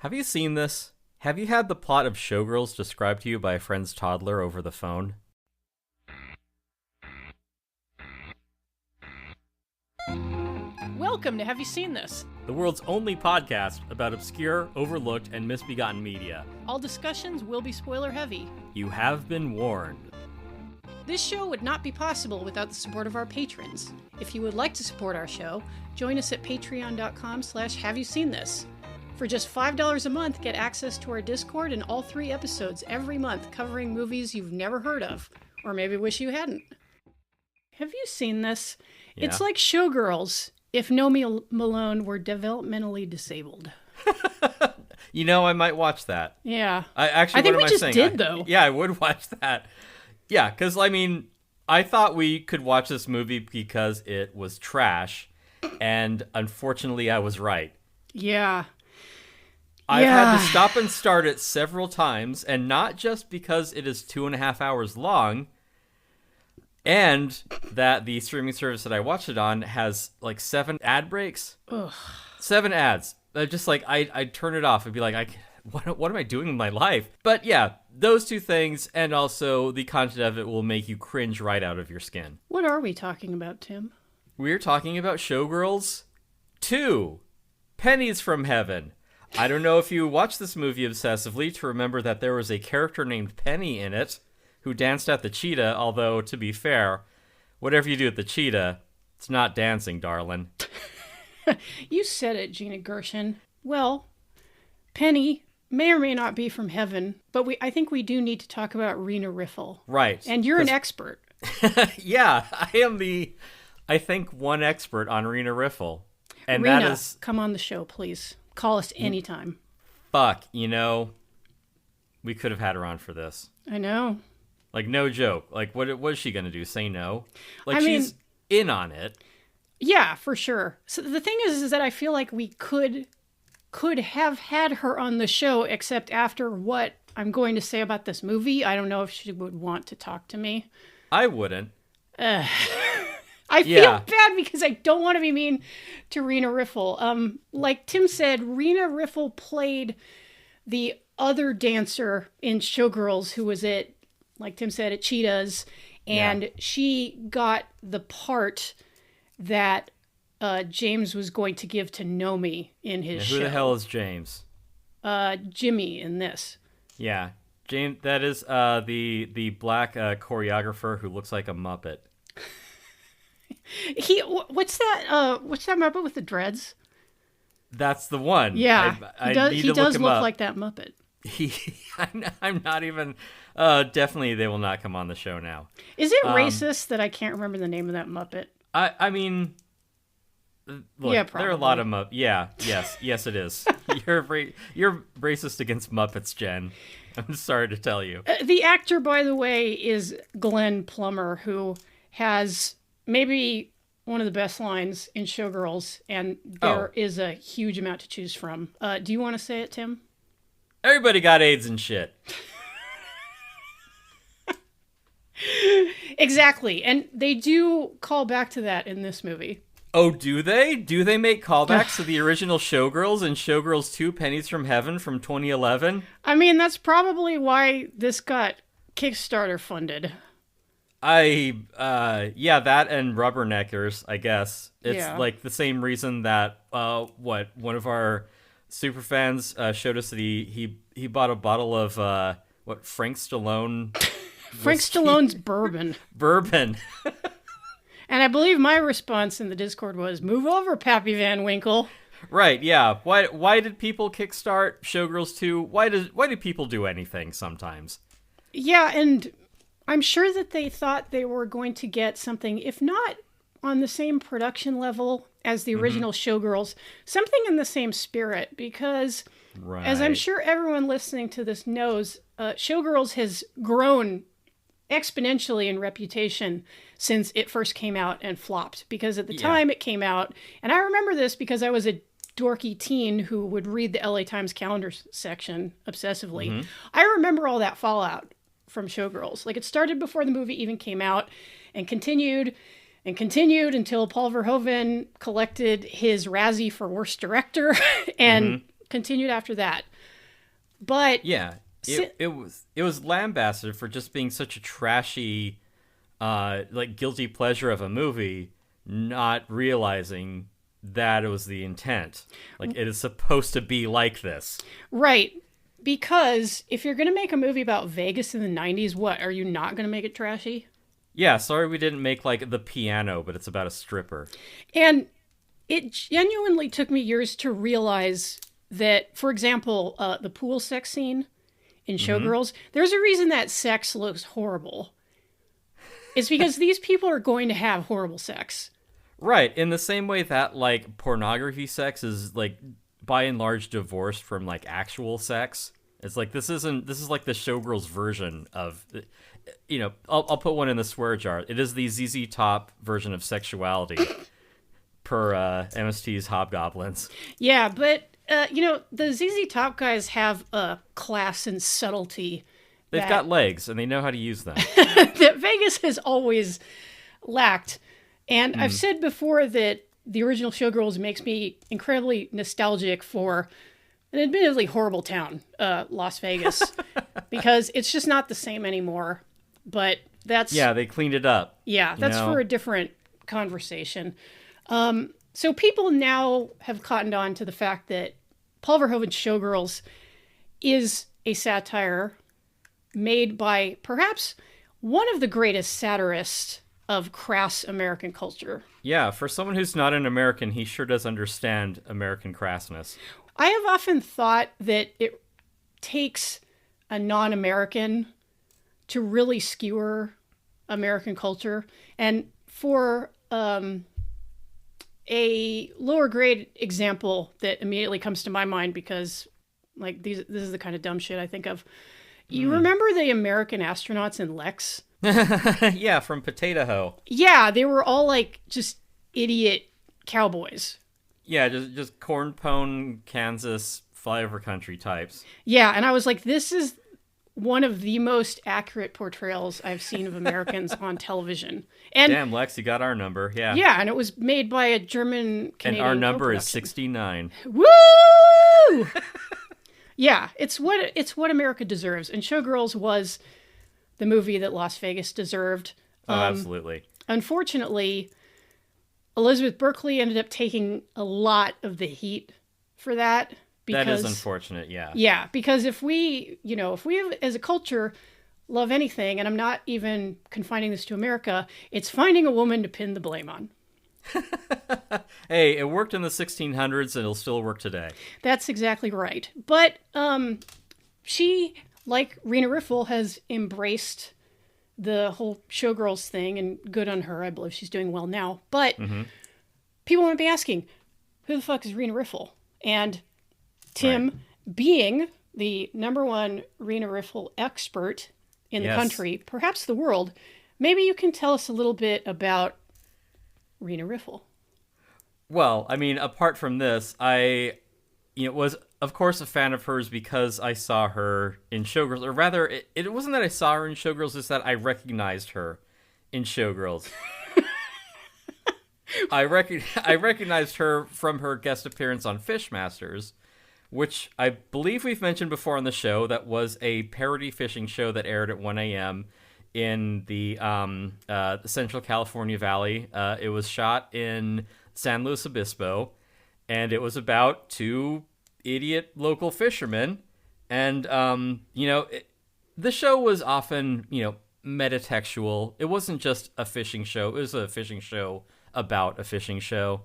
Have you seen this? Have you had the plot of Showgirls described to you by a friend's toddler over the phone? Welcome to Have You Seen This? The world's only podcast about obscure, overlooked, and misbegotten media. All discussions will be spoiler heavy. You have been warned. This show would not be possible without the support of our patrons. If you would like to support our show, join us at patreon.com/haveyouseenthis. For just $5 a month, get access to our Discord and all 3 episodes every month covering movies you've never heard of, or maybe wish you hadn't. Have you seen this? Yeah. It's like Showgirls if Nomi Malone were developmentally disabled. You know, I might watch that. Yeah. I think we just did, though. Yeah, I would watch that. Yeah, because, I mean, I thought we could watch this movie because it was trash, and unfortunately I was right. Yeah. I've had to stop and start it several times, and not just because it is 2.5 hours long, and that the streaming service that I watched it on has like 7 ad breaks. Ugh. 7 ads. Just like I'd turn it off and be like, what am I doing with my life? But yeah, those 2 things, and also the content of it will make you cringe right out of your skin. What are we talking about, Tim? We're talking about Showgirls 2, Pennies from Heaven. I don't know if you watched this movie obsessively to remember that there was a character named Penny in it who danced at the cheetah, although, to be fair, whatever you do at the cheetah, it's not dancing, darling. You said it, Gina Gershon. Well, Penny may or may not be from heaven, but I think we do need to talk about Rena Riffel. Right. And you're an expert. Yeah, I am I think, one expert on Rena Riffel. And Rena, that is... come on the show, please. Call us anytime. Fuck, you know, we could have had her on for this. I know. Like, no joke. Like, what is she going to do? Say no? Like, I mean, she's in on it. Yeah, for sure. So the thing is that I feel like we could have had her on the show, except after what I'm going to say about this movie, I don't know if she would want to talk to me. I wouldn't. I feel bad because I don't want to be mean to Rena Riffel. Like Tim said, Rena Riffel played the other dancer in Showgirls who was at, like Tim said, at Cheetahs. And she got the part that James was going to give to Nomi in his show. Who the hell is James? Jimmy in this. Yeah. James, that is the black choreographer who looks like a Muppet. What's that Muppet with the dreads? That's the one. Yeah, I he does look like that Muppet. I'm not even. Definitely, they will not come on the show now. Is it racist that I can't remember the name of that Muppet? I mean, look, yeah, probably. There are a lot of Muppets. Yeah, yes, it is. You're racist against Muppets, Jen. I'm sorry to tell you. The actor, by the way, is Glenn Plummer, who has maybe one of the best lines in Showgirls, and there is a huge amount to choose from. Do you want to say it, Tim? Everybody got AIDS and shit. Exactly, and they do call back to that in this movie. Oh, do they? Do they make callbacks to the original Showgirls and Showgirls 2 Pennies from Heaven from 2011? I mean, that's probably why this got Kickstarter funded. That and Rubberneckers, I guess. It's like the same reason that one of our super fans showed us that he bought a bottle of Frank Stallone Frank Stallone's bourbon. And I believe my response in the Discord was, "Move over, Pappy Van Winkle." Right, yeah. Why did people kickstart Showgirls 2? Why do people do anything sometimes? Yeah, and I'm sure that they thought they were going to get something, if not on the same production level as the original Showgirls, something in the same spirit, because as I'm sure everyone listening to this knows, Showgirls has grown exponentially in reputation since it first came out and flopped, because at the time it came out, and I remember this because I was a dorky teen who would read the LA Times calendar section obsessively. I remember all that fallout from Showgirls. Like, it started before the movie even came out and continued until Paul Verhoeven collected his Razzie for Worst Director and continued after that. But Yeah, it was lambasted for just being such a trashy, like guilty pleasure of a movie, not realizing that it was the intent. Like, it is supposed to be like this. right, because if you're going to make a movie about Vegas in the 90s, what, are you not going to make it trashy? Yeah, sorry we didn't make like The Piano, but it's about a stripper. And it genuinely took me years to realize that, for example, the pool sex scene in Showgirls, there's a reason that sex looks horrible. It's because these people are going to have horrible sex. Right, in the same way that like pornography sex is like by and large divorced from like actual sex. It's like this is like the Showgirls version of, you know, I'll put one in the swear jar. It is the ZZ Top version of sexuality per MST's Hobgoblins. Yeah, but you know, the ZZ Top guys have a class and subtlety They've got legs and they know how to use them. that Vegas has always lacked. And I've said before that the original Showgirls makes me incredibly nostalgic for an admittedly horrible town, Las Vegas, because it's just not the same anymore. But that's... Yeah, they cleaned it up. Yeah, that's for a different conversation. So people now have cottoned on to the fact that Paul Verhoeven's Showgirls is a satire made by perhaps one of the greatest satirists of crass American culture. Yeah, for someone who's not an American, he sure does understand American crassness. I have often thought that it takes a non-American to really skewer American culture. And for a lower grade example that immediately comes to my mind, because like this is the kind of dumb shit I think of. You remember the American astronauts in Lex? Yeah, from Potato Hoe. Yeah, they were all like just idiot cowboys. Yeah, just corn pone, Kansas, flyover country types. Yeah, and I was like, this is one of the most accurate portrayals I've seen of Americans on television. And damn, Lex, you got our number. Yeah. yeah, and it was made by a German Canadian. And our number is co-production. 69. Woo! Yeah, it's what America deserves, and Showgirls was the movie that Las Vegas deserved. Oh, absolutely. Unfortunately, Elizabeth Berkley ended up taking a lot of the heat for that. Because, that is unfortunate, yeah. Yeah, because if we as a culture love anything, and I'm not even confining this to America, it's finding a woman to pin the blame on. Hey, it worked in the 1600s and it'll still work today. That's exactly right. But she, like Rena Riffel, has embraced the whole Showgirls thing, and good on her. I believe she's doing well now. But people might be asking, who the fuck is Rena Riffel? And Tim, being the #1 Rena Riffel expert in the country, perhaps the world, maybe you can tell us a little bit about Rena Riffel. Well, I mean, apart from this, I was, of course, a fan of hers because I saw her in Showgirls. Or rather, it wasn't that I saw her in Showgirls, it's that I recognized her in Showgirls. I recognized her from her guest appearance on Fishmasters, which I believe we've mentioned before on the show. That was a parody fishing show that aired at 1 a.m. in the Central California Valley. It was shot in San Luis Obispo, and it was about two idiot local fishermen. And, the show was often, metatextual. It wasn't just a fishing show. It was a fishing show about a fishing show.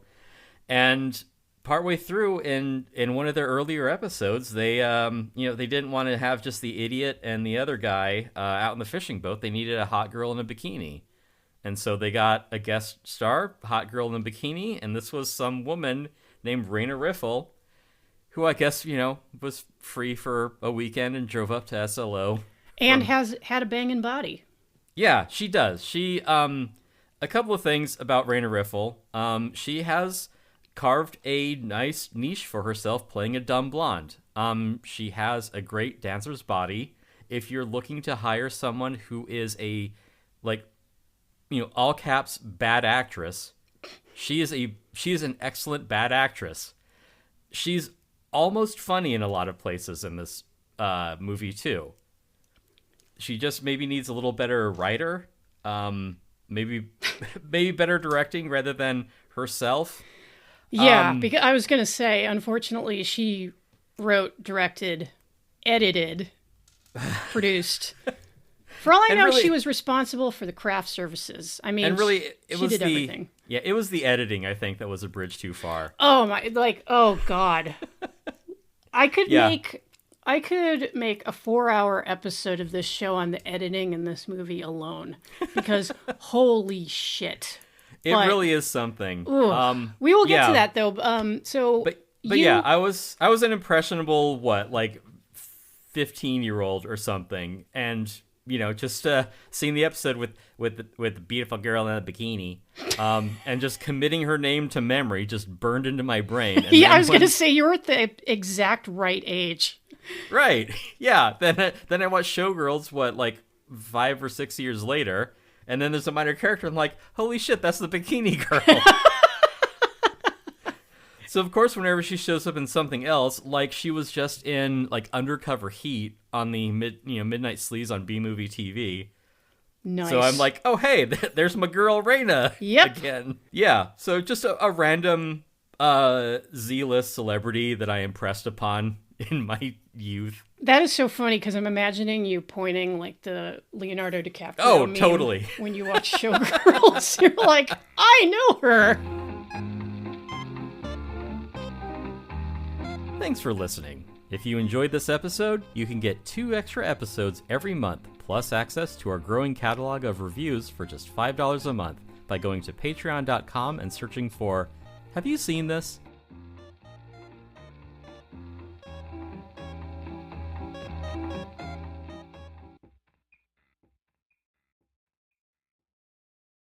And partway through in one of their earlier episodes, they they didn't want to have just the idiot and the other guy out in the fishing boat. They needed a hot girl in a bikini. And so they got a guest star, hot girl in a bikini, and this was some woman named Rena Riffel, who I guess, was free for a weekend and drove up to SLO. And has had a banging body. Yeah, she does. She, a couple of things about Rena Riffel. She has carved a nice niche for herself playing a dumb blonde. She has a great dancer's body. If you're looking to hire someone who is a, all caps bad actress, she is an excellent bad actress. She's almost funny in a lot of places in this movie too. She just maybe needs a little better writer, maybe better directing rather than herself. Yeah, because I was going to say, unfortunately, she wrote, directed, edited, produced. For all I know, really, she was responsible for the craft services. I mean, and really, she did everything. Yeah, it was the editing, I think, that was a bridge too far. Oh my! Oh God! I could make a 4-hour episode of this show on the editing in this movie alone, because holy shit! It really is something. We will get to that though. But yeah, I was an impressionable 15-year-old or something, and just seeing the episode with the beautiful girl in a bikini, and just committing her name to memory just burned into my brain. And yeah, I was gonna say you're at the exact right age. Right. Yeah. Then I watched Showgirls 5 or 6 years later. And then there's a minor character. I'm like, holy shit, that's the bikini girl. So, of course, whenever she shows up in something else, like she was just in Undercover Heat on the Midnight Sleaze on B-Movie TV. Nice. So I'm like, oh, hey, there's my girl Rena again. Yeah. So just a random Z-list celebrity that I impressed upon in my youth. That is so funny because I'm imagining you pointing like the Leonardo DiCaprio. Oh, totally. When you watch Showgirls, you're like, I know her. Thanks for listening. If you enjoyed this episode, you can get 2 extra episodes every month, plus access to our growing catalog of reviews for just $5 a month by going to patreon.com and searching for Have You Seen This?